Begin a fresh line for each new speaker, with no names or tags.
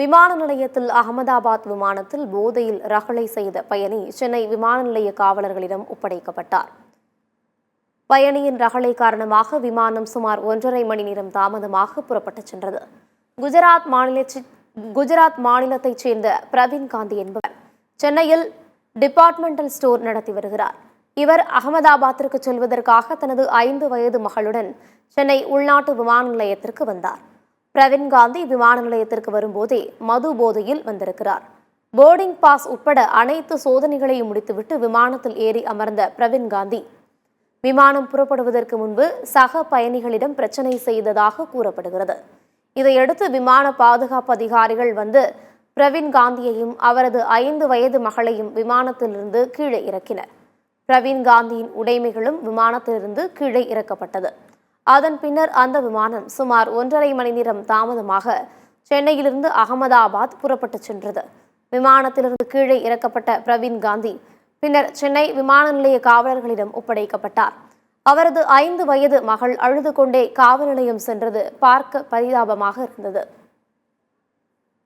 விமான நிலையத்தில் அகமதாபாத் விமானத்தில் போதையில் ரகளை செய்த பயணி சென்னை விமான நிலைய காவலர்களிடம் ஒப்படைக்கப்பட்டார். பயணியின் ரகளை காரணமாக விமானம் சுமார் 1.5 மணி நேரம் தாமதமாக புறப்பட்டுச் சென்றது. குஜராத் மாநிலத்தைச் சேர்ந்த பிரவீன் காந்தி என்பவர் சென்னையில் டிபார்ட்மெண்டல் ஸ்டோர் நடத்தி வருகிறார். இவர் அகமதாபாத்திற்கு செல்வதற்காக தனது 5 வயது மகளுடன் சென்னை உள்நாட்டு விமான நிலையத்திற்கு வந்தார். பிரவீன் காந்தி விமான நிலையத்திற்கு வரும்போதே மது போதையில் வந்திருக்கிறார். போர்டிங் பாஸ் உட்பட அனைத்து சோதனைகளையும் முடித்துவிட்டு விமானத்தில் ஏறி அமர்ந்த பிரவீன் காந்தி விமானம் புறப்படுவதற்கு முன்பு சக பயணிகளிடம் பிரச்சனை செய்ததாக கூறப்படுகிறது. இதையடுத்து விமான பாதுகாப்பு அதிகாரிகள் வந்து பிரவீன் காந்தியையும் அவரது 5 வயது மகளையும் விமானத்திலிருந்து கீழே இறக்கினர். பிரவீன் காந்தியின் உடைமைகளும் விமானத்திலிருந்து கீழே இறக்கப்பட்டது. அதன் பின்னர் அந்த விமானம் சுமார் 1.5 மணி நேரம் தாமதமாக சென்னையிலிருந்து அகமதாபாத் புறப்பட்டுச் சென்றது. விமானத்திலிருந்து கீழே இறக்கப்பட்ட பிரவீன் காந்தி பின்னர் சென்னை விமான நிலைய காவலர்களிடம் ஒப்படைக்கப்பட்டார். அவரது 5 வயது மகள் அழுது கொண்டே காவல் நிலையம் சென்றது பார்க்க பரிதாபமாக இருந்தது.